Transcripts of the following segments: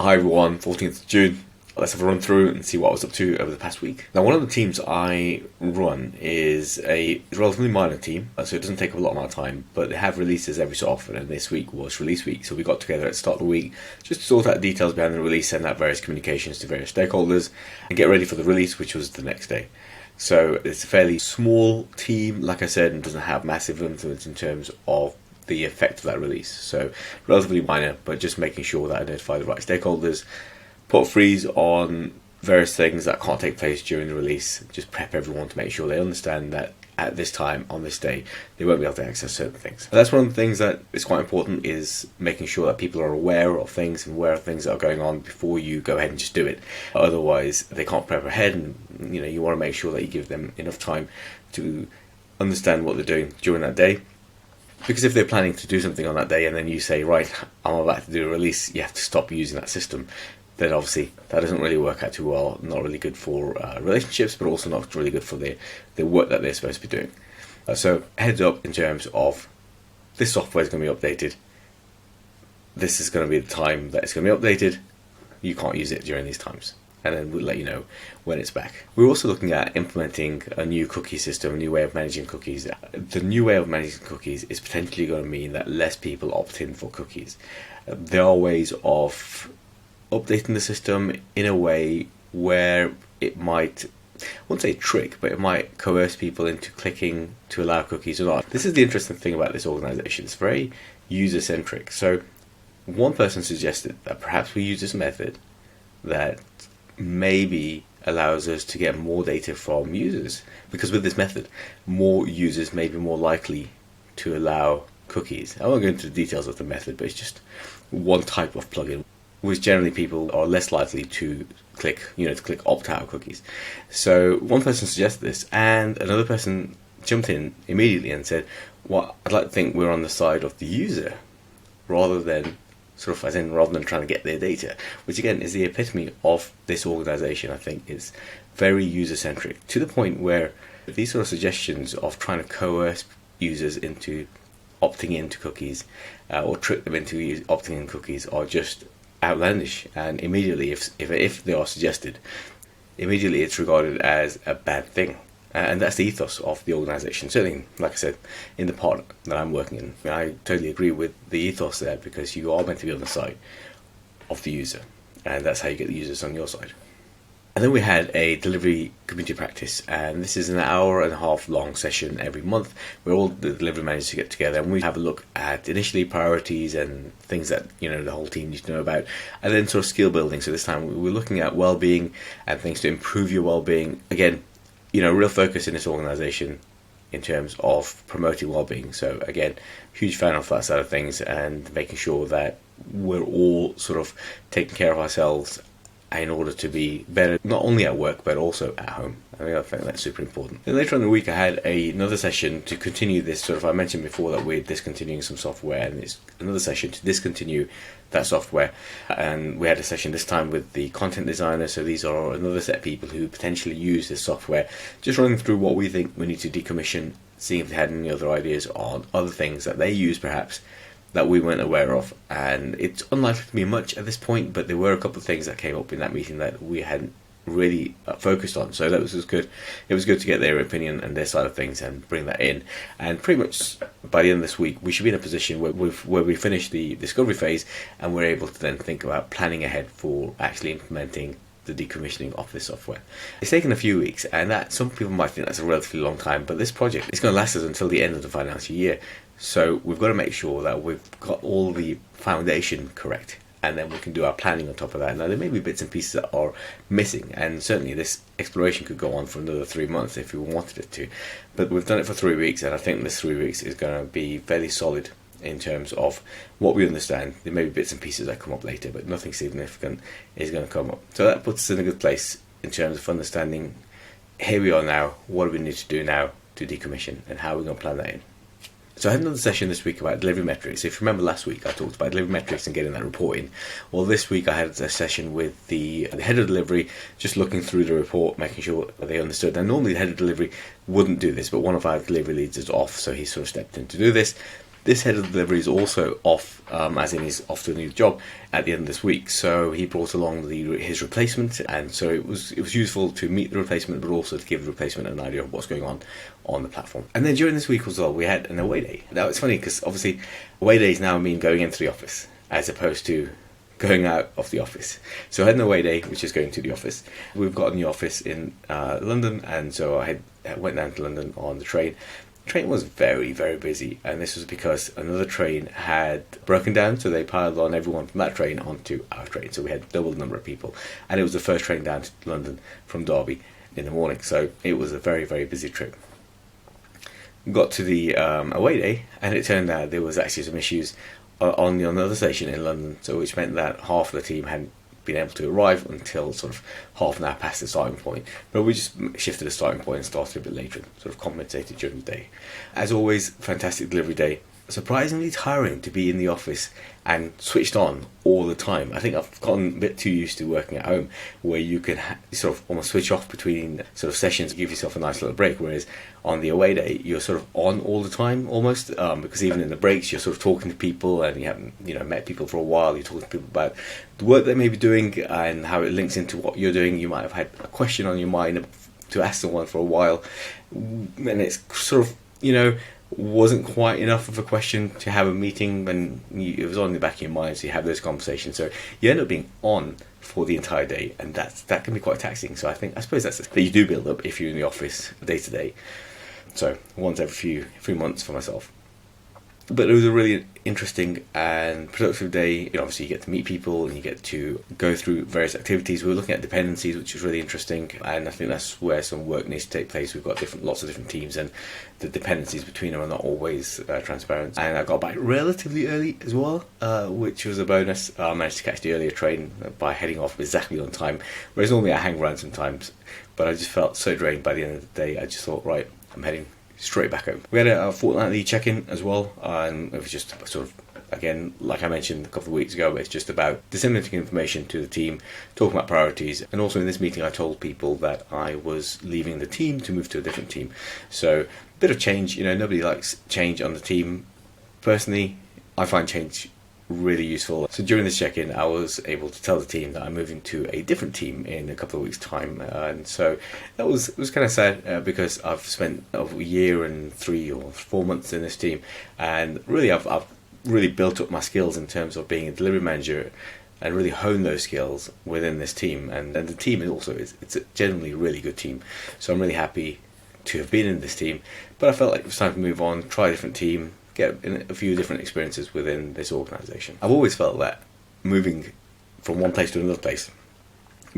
Hi everyone, 14th of June. Let's have a run through and see what I was up to over the past week. Now, one of the teams I run is a relatively minor team, so it doesn't take a lot of time, but they have releases every so often, and this week was release week, so we got together at the start of the week just to sort out details behind the release, send out various communications to various stakeholders, and get ready for the release, which was the next day. So it's a fairly small team, like I said, and doesn't have massive influence in terms of the effect of that release. So relatively minor, but just making sure that I identify the right stakeholders, put a freeze on various things that can't take place during the release, just prep everyone to make sure they understand that at this time, on this day, they won't be able to access certain things. And that's one of the things that is quite important, is making sure that people are aware of things and aware of things that are going on before you go ahead and just do it. Otherwise, they can't prep ahead, and you want to make sure that you give them enough time to understand what they're doing during that day. Because if they're planning to do something on that day and then you say, right, I'm about to do a release, you have to stop using that system, then obviously that doesn't really work out too well. Not really good for relationships, but also not really good for the work that they're supposed to be doing. So heads up in terms of this software is going to be updated. This is going to be the time that it's going to be updated. You can't use it during these times. And then we'll let you know when it's back. We're also looking at implementing a new cookie system, a new way of managing cookies. The new way of managing cookies is potentially going to mean that less people opt in for cookies. There are ways of updating the system in a way where it might, I won't say trick, but it might coerce people into clicking to allow cookies or not. This is the interesting thing about this organization. It's very user-centric. So one person suggested that perhaps we use this method that maybe allows us to get more data from users, because with this method more users may be more likely to allow cookies. I won't go into the details of the method, but it's just one type of plugin which generally people are less likely to click opt out of cookies. So one person suggested this, and another person jumped in immediately and said, well, I'd like to think we're on the side of the user rather than trying to get their data, which again is the epitome of this organization. I think is very user-centric, to the point where these sort of suggestions of trying to coerce users into opting into cookies or trick them into opting in cookies are just outlandish. And immediately, if they are suggested, immediately it's regarded as a bad thing. And that's the ethos of the organisation. Certainly, like I said, in the part that I'm working in, I totally agree with the ethos there, because you are meant to be on the side of the user, and that's how you get the users on your side. And then we had a delivery community practice, and this is an 1.5 hour long session every month where all the delivery managers get together and we have a look at initially priorities and things that the whole team needs to know about, and then sort of skill building. So this time we're looking at well-being and things to improve your well-being. Again, real focus in this organisation in terms of promoting well-being. So again, huge fan of that side of things, and making sure that we're all sort of taking care of ourselves in order to be better, not only at work but also at home. I think that's super important. Then later on in the week I had another session to continue this I mentioned before that we're discontinuing some software, and it's another session to discontinue that software. And we had a session this time with the content designer, so these are another set of people who potentially use this software, just running through what we think we need to decommission, seeing if they had any other ideas on other things that they use perhaps that we weren't aware of. And it's unlikely to be much at this point, but there were a couple of things that came up in that meeting that we hadn't really focused on, so that was good. It was good to get their opinion and their side of things and bring that in. And pretty much by the end of this week we should be in a position where we finish the discovery phase, and we're able to then think about planning ahead for actually implementing the decommissioning of this software. It's taken a few weeks, and that some people might think that's a relatively long time, but this project is going to last us until the end of the financial year. So we've got to make sure that we've got all the foundation correct, and then we can do our planning on top of that. Now, there may be bits and pieces that are missing, and certainly this exploration could go on for another 3 months if we wanted it to. But we've done it for 3 weeks, and I think this 3 weeks is going to be fairly solid in terms of what we understand. There may be bits and pieces that come up later, but nothing significant is going to come up. So that puts us in a good place in terms of understanding, here we are now, what do we need to do now to decommission, and how are we going to plan that in. So I had another session this week about delivery metrics. If you remember last week I talked about delivery metrics and getting that report in. Well, this week I had a session with the head of delivery, just looking through the report, making sure they understood. And normally the head of delivery wouldn't do this, but one of our delivery leads is off, so he sort of stepped in to do this. This head of delivery is also off, as in he's off to a new job at the end of this week. So he brought along his replacement, and so it was useful to meet the replacement, but also to give the replacement an idea of what's going on the platform. And then during this week as well, we had an away day. Now it's funny because obviously away days now mean going into the office as opposed to going out of the office. So I had an away day, which is going to the office. We've got a new office in London, and so I went down to London on the train. The train was very, very busy, and this was because another train had broken down, so they piled on everyone from that train onto our train. So we had double the number of people, and it was the first train down to London from Derby in the morning. So it was a very, very busy trip. Got to the away day, and it turned out there was actually some issues on another station in London, so which meant that half of the team hadn't been able to arrive until sort of half an hour past the starting point. But we just shifted the starting point and started a bit later, sort of compensated during the day. As always, fantastic delivery day. Surprisingly tiring to be in the office and switched on all the time. I think I've gotten a bit too used to working at home, where you can sort of almost switch off between sort of sessions, give yourself a nice little break, whereas on the away day you're sort of on all the time almost, because even in the breaks you're sort of talking to people, and you haven't met people for a while. You're talking to people about the work they may be doing and how it links into what you're doing. You might have had a question on your mind to ask someone for a while, and it's sort of wasn't quite enough of a question to have a meeting, and it was on the back of your mind, so you have those conversations. So you end up being on for the entire day, and that can be quite taxing. So I suppose that's that you do build up if you're in the office day to day. So once every few months for myself. But it was a really interesting and productive day. Obviously, you get to meet people and you get to go through various activities. We were looking at dependencies, which was really interesting, and I think that's where some work needs to take place. We've got lots of different teams, and the dependencies between them are not always transparent. And I got back relatively early as well, which was a bonus. I managed to catch the earlier train by heading off exactly on time, whereas normally I hang around sometimes. But I just felt so drained by the end of the day. I just thought, right, I'm heading straight back home. We had a fortnightly check-in as well, and it was just sort of, again, like I mentioned a couple of weeks ago, it's just about disseminating information to the team, talking about priorities, and also in this meeting I told people that I was leaving the team to move to a different team. So, a bit of change. Nobody likes change on the team. Personally, I find change really useful. So during this check-in, I was able to tell the team that I'm moving to a different team in a couple of weeks' time, and so it was kind of sad because I've spent a year and 3 or 4 months in this team, and really I've really built up my skills in terms of being a delivery manager, and really honed those skills within this team. And the team it's a generally really good team, so I'm really happy to have been in this team. But I felt like it was time to move on, try a different team, get a few different experiences within this organisation. I've always felt that moving from one place to another place,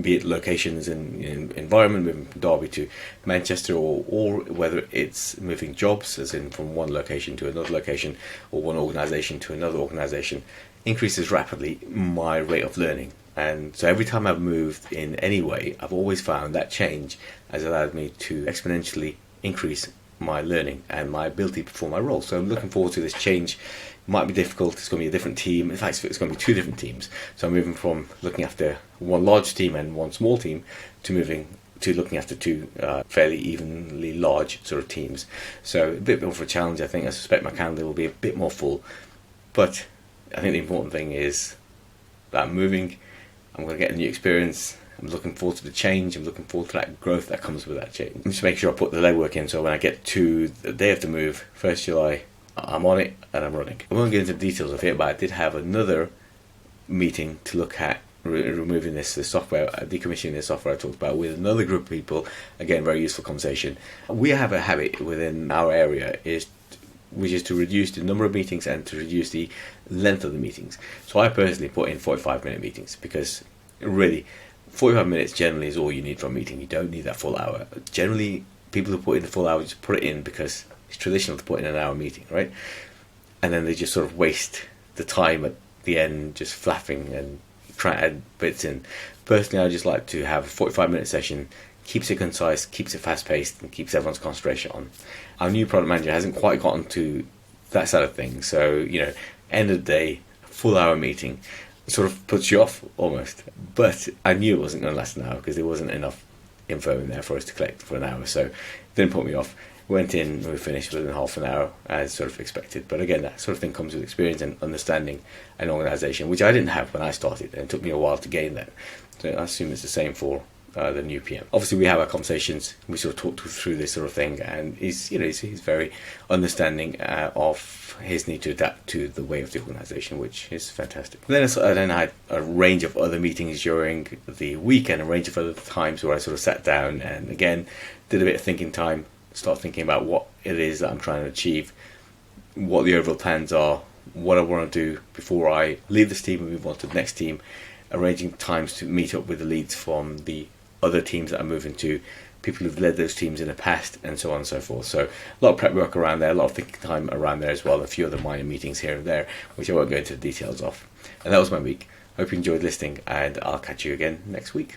be it locations in environment, moving from Derby to Manchester, or whether it's moving jobs, as in from one location to another location, or one organisation to another organisation, increases rapidly my rate of learning. And so every time I've moved in any way, I've always found that change has allowed me to exponentially increase my learning and my ability to perform my role. So I'm looking forward to this change. It might be difficult. It's going to be a different team. In fact, it's going to be 2 different teams. So I'm moving from looking after one large team and one small team to moving to looking after 2 fairly evenly large sort of teams. So a bit more of a challenge, I think. I suspect my calendar will be a bit more full. But I think the important thing is that I'm moving. I'm going to get a new experience. I'm looking forward to the change. I'm looking forward to that growth that comes with that change. Just make sure I put the legwork in, so when I get to the day of the move, 1st July, I'm on it and I'm running. I won't get into the details of it, but I did have another meeting to look at removing this software, decommissioning this software I talked about, with another group of people. Again, very useful conversation. We have a habit within our area which is to reduce the number of meetings and to reduce the length of the meetings. So I personally put in 45-minute meetings, because really 45 minutes generally is all you need for a meeting. You don't need that full hour. Generally, people who put in the full hour just put it in because it's traditional to put in an hour meeting, right? And then they just sort of waste the time at the end just flapping and trying to add bits in. Personally, I just like to have a 45-minute session, keeps it concise, keeps it fast-paced, and keeps everyone's concentration on. Our new product manager hasn't quite gotten to that side of things, so, end of the day, full hour meeting sort of puts you off almost. But I knew it wasn't going to last an hour because there wasn't enough info in there for us to collect for an hour, so it didn't put me off. Went in, we finished within half an hour as sort of expected. But again, that sort of thing comes with experience and understanding an organisation, which I didn't have when I started, and it took me a while to gain that. So I assume it's the same for the new PM. Obviously, we have our conversations. We sort of talk through this sort of thing, and he's very understanding of his need to adapt to the way of the organisation, which is fantastic. Then I had a range of other meetings during the week and a range of other times where I sort of sat down and again did a bit of thinking time, start thinking about what it is that I'm trying to achieve, what the overall plans are, what I want to do before I leave this team and move on to the next team, arranging times to meet up with the leads from the other teams that I'm moving to, people who've led those teams in the past, and so on and so forth. So a lot of prep work around there, a lot of thinking time around there as well, a few other minor meetings here and there, which I won't go into the details of. And that was my week. Hope you enjoyed listening, and I'll catch you again next week.